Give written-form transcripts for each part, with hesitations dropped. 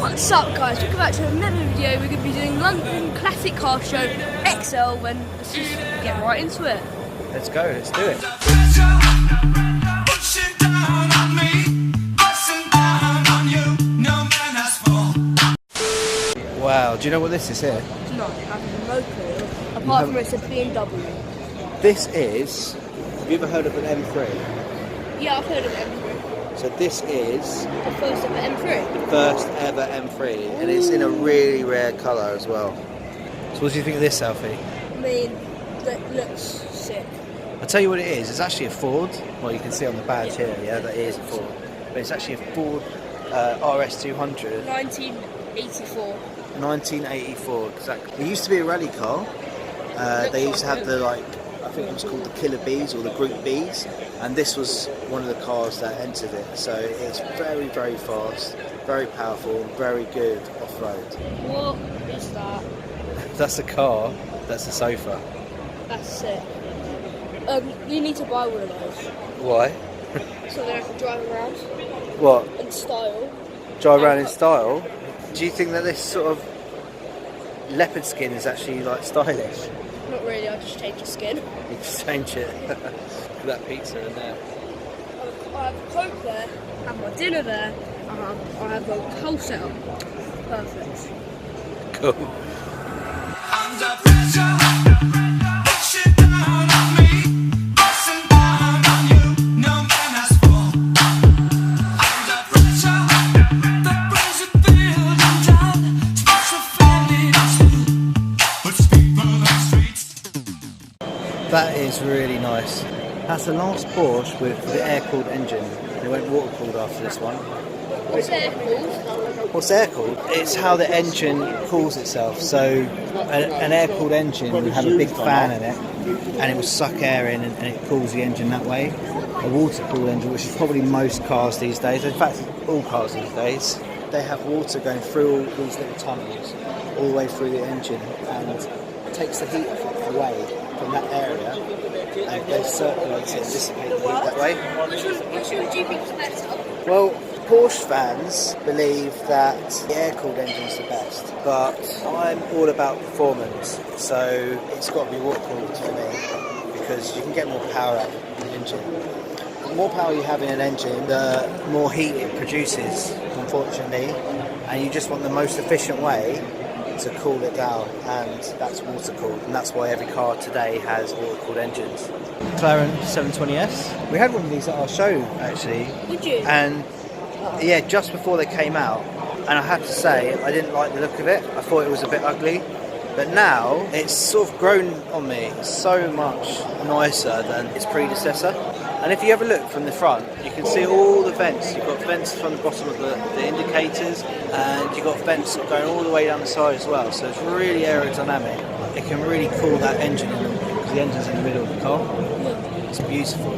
What's up guys, welcome back to another video. We're going to be doing London Classic Car Show XL and let's just get right into it. Let's go, let's do it. Wow, do you know what this is here? No, I have no clue. Apart from it's a BMW. This is, have you ever heard of an M3? Yeah, I've heard of M3. So this is The first ever M3. the first ever M3 and it's in a really rare colour as well. So what do you think of this, Alfie? I mean, that looks sick. I'll tell you what it is, it's actually a Ford. Well, you can see on the badge here, yeah, that is a Ford. But it's actually a Ford RS200. 1984. 1984, exactly. It used to be a rally car. They used to have the, like, I think it was called the Killer Bees or the Group Bees, and this was one of the cars that entered it. So it's very, very fast, very powerful, very good off-road. What is that? That's a car, that's a sofa. That's sick. You need to buy one of those. Why? So then I can drive around. What? In style. Drive around in style? Do you think that this sort of leopard skin is actually like stylish? Not really, I'll just change the skin. You just change it. Look at that pizza in there. I have a Coke there, I have my dinner there, I have a whole setup. Perfect. Cool. That is really nice. That's the last Porsche with the air-cooled engine. They went water-cooled after this one. What's air cooled? What's air cooled? It's how the engine cools itself. So an air cooled engine would have a big fan in it and it will suck air in and it cools the engine that way. A water cooled engine, which is probably most cars these days, in fact all cars these days, they have water going through all these little tunnels all the way through the engine and takes the heat away from that area and they circulate it and dissipate the heat that way. Which one do you think is better? Well, Porsche fans believe that the air-cooled engine's the best, but I'm all about performance, so it's got to be water-cooled for me because you can get more power out of the engine. The more power you have in an engine, the more heat it produces, unfortunately, and you just want the most efficient way to cool it down, and that's water-cooled, and that's why every car today has water-cooled engines. McLaren 720S. We had one of these at our show, actually. Would you? And yeah, just before they came out, and I have to say I didn't like the look of it. I thought it was a bit ugly, but now it's sort of grown on me. It's so much nicer than its predecessor. And if you have a look from the front, you can see all the vents. You've got vents from the bottom of the indicators, and you've got vents going all the way down the side as well. So it's really aerodynamic. It can really cool that engine because the engine's in the middle of the car. It's beautiful.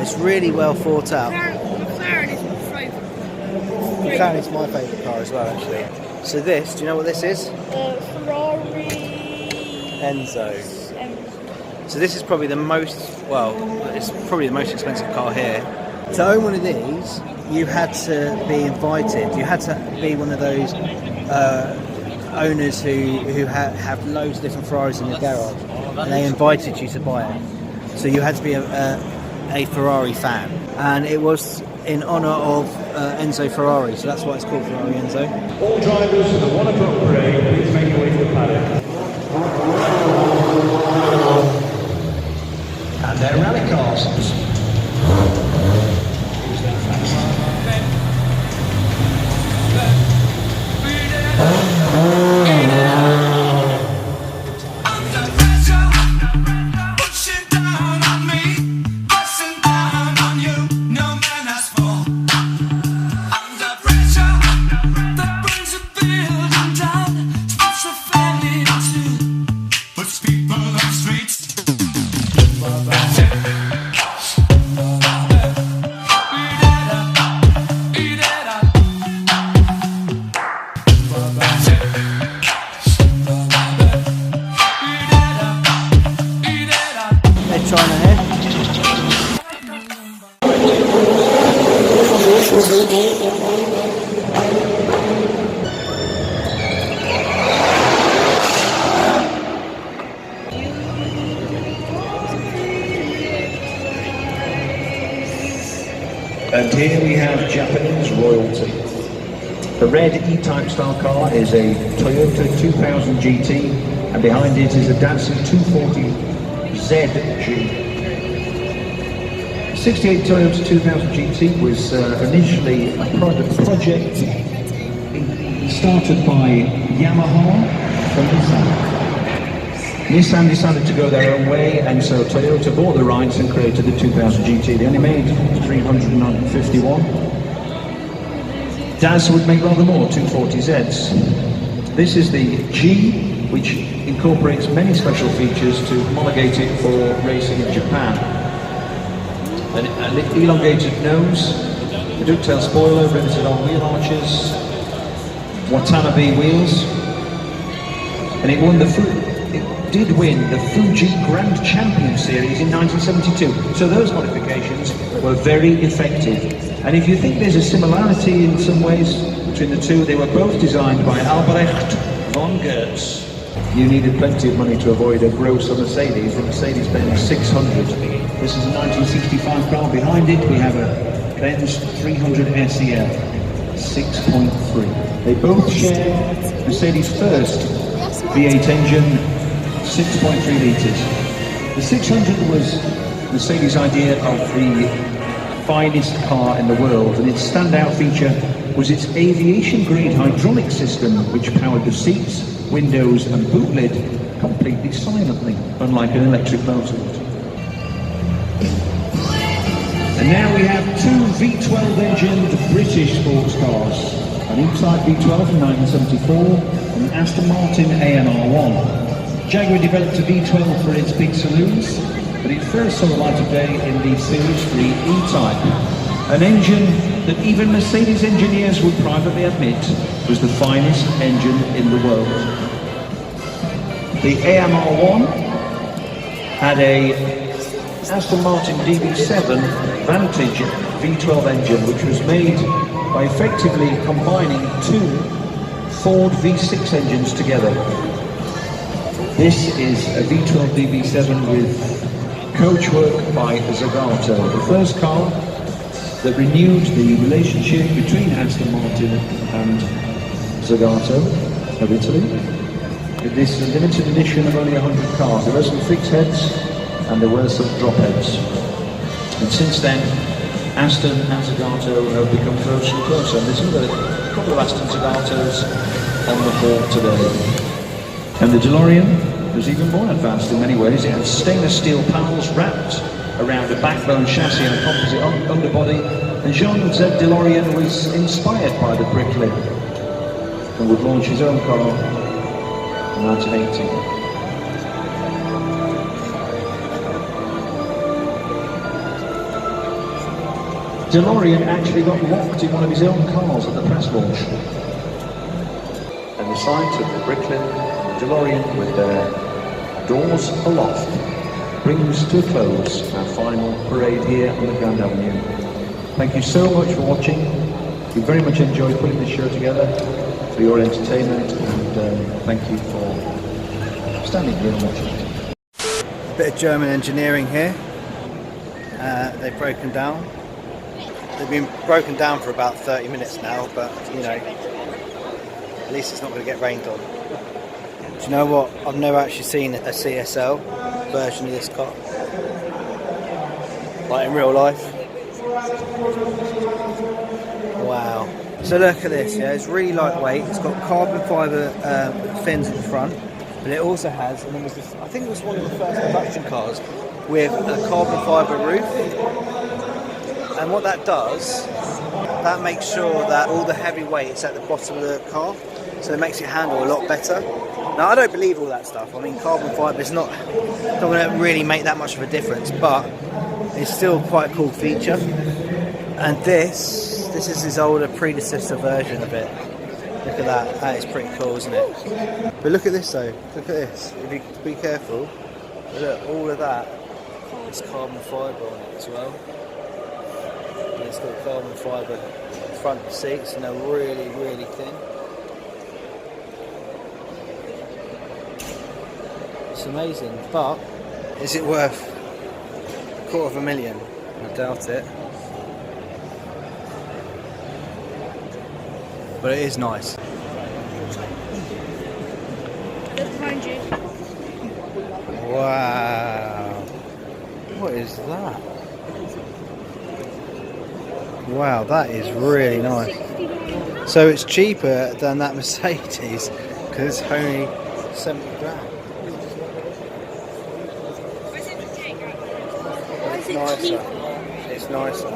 It's really well thought out. McLaren is my favourite. McLaren is my favourite car as well, actually. So this, do you know what this is? Ferrari Enzo. So this is probably the most, well, it's probably the most expensive car here. To own one of these, you had to be invited. You had to be one of those owners who have loads of different Ferraris in the garage, and they invited you to buy it. So you had to be a Ferrari fan, and it was in honour of Enzo Ferrari, so that's why it's called Ferrari Enzo. All drivers for the 1 o'clock parade, please make your way to the paddock. And their rally cars. The red E-Type style car is a Toyota 2000 GT, and behind it is a Datsun 240 ZG. 68 Toyota 2000 GT was initially a project started by Yamaha from Nissan. Nissan decided to go their own way, and so Toyota bought the rights and created the 2000 GT. They only made 351. Daz would make rather more 240Zs. This is the G, which incorporates many special features to homologate it for racing in Japan. An elongated nose, a ducktail spoiler, riveted on wheel arches, Watanabe wheels, and it did win the Fuji Grand Champion Series in 1972. So those modifications were very effective. And if you think there's a similarity in some ways between the two, they were both designed by Albrecht von Goetz. You needed plenty of money to avoid a gross on Mercedes, the Mercedes-Benz 600. This is a 1965 car. Behind it we have a Benz 300 SEL 6.3. They both share Mercedes' first V8 engine, 6.3 litres. The 600 was Mercedes' idea of the finest car in the world, and its standout feature was its aviation-grade hydraulic system, which powered the seats, windows and boot lid completely silently, unlike an electric motor would. And now we have two V12 engined British sports cars, an E-Type V12 from 1974 and an Aston Martin AMR1. Jaguar developed a V12 for its big saloons, but it first saw the light of day in the Series 3 E-Type, an engine that even Mercedes engineers would privately admit was the finest engine in the world. The AMR1 had a Aston Martin DB7 Vantage V12 engine, which was made by effectively combining two Ford V6 engines together. This is a V12 DB7 with coachwork by Zagato, the first car that renewed the relationship between Aston Martin and Zagato of Italy. This is a limited edition of only 100 cars. There were some fixed heads and there were some drop heads. And since then, Aston and Zagato have become closer and closer. And there's another couple of Aston Zagatos on the hall today. And the DeLorean was even more advanced in many ways. It had stainless steel panels wrapped around a backbone chassis and composite underbody. And Jean Z. DeLorean was inspired by the Bricklin and would launch his own car in 1980. DeLorean actually got locked in one of his own cars at the press launch. And the sight of the Bricklin and the DeLorean with their doors aloft brings to a close our final parade here on the Grand Avenue. Thank you so much for watching. We very much enjoyed putting this show together for your entertainment, and thank you for standing here and watching. A bit of German engineering here. They've broken down. They've been broken down for about 30 minutes now, but you know, at least it's not going to get rained on. Do you know what? I've never actually seen a CSL version of this car, like in real life. Wow. So look at this, yeah, it's really lightweight. It's got carbon fibre fins at the front, but it also has, and it was I think it was one of the first production cars with a carbon fibre roof. And what that does, that makes sure that all the heavy weight is at the bottom of the car, so it makes it handle a lot better. Now, I don't believe all that stuff. I mean, carbon fibre is not going to really make that much of a difference, but it's still quite a cool feature. And this is his older predecessor version of it. Look at that. That is pretty cool, isn't it? But look at this though. Look at this. If you be careful, look, all of that is carbon fibre on it as well. And it's got carbon fibre front seats, and they're really, really thin. It's amazing, but is it worth $250,000? I doubt it. but it is nice. Behind you. Wow. What is that? Wow, that is really nice. So it's cheaper than that Mercedes because it's only 70 grand. It's nicer. It's nicer.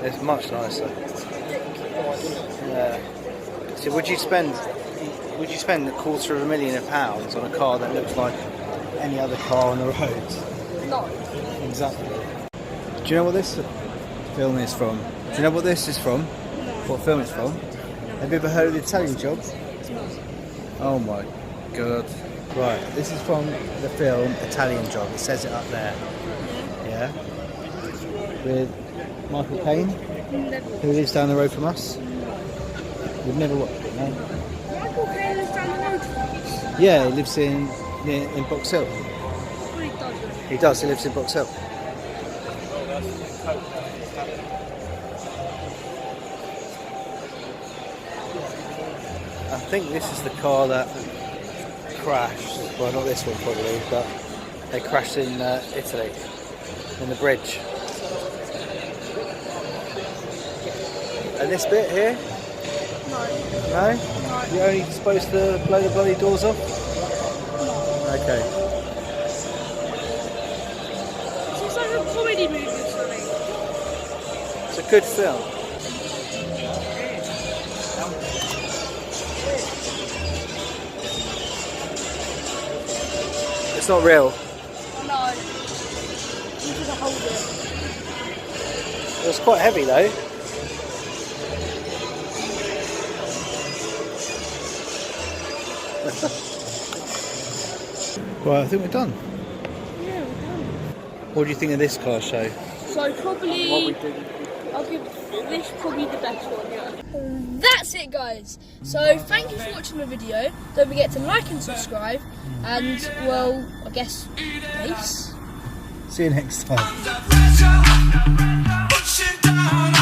It's much nicer. Yeah. So would you spend £250,000 on a car that looks like any other car on the roads? No. Exactly. Do you know what this film is from? Do you know what this is from? What film it's from? Have you ever heard of the Italian Job? Oh my god. Right, this is from the film Italian Job. It says it up there. Yeah? With Michael Caine, who lives down the road from us. We've never watched it, no? Michael Caine lives down the road from us. Yeah, he lives in Box Hill. Well, he doesn't. He does, he lives in Box Hill. I think this is the car that crashed. Well, not this one probably, but they crashed in Italy, in the bridge. And this bit here? No. No? You're only supposed to blow the bloody doors off? Okay. It's like a comedy movie or something. It's a good film. It's not real. No. You should hold it. It was quite heavy though. Right, I think we're done. Yeah, we're done. What do you think of this car show? So probably, I'll give this probably the best one, yeah. That's it guys. So thank you for watching the video. Don't forget to like and subscribe. And well, I guess, peace. See you next time. Pushing down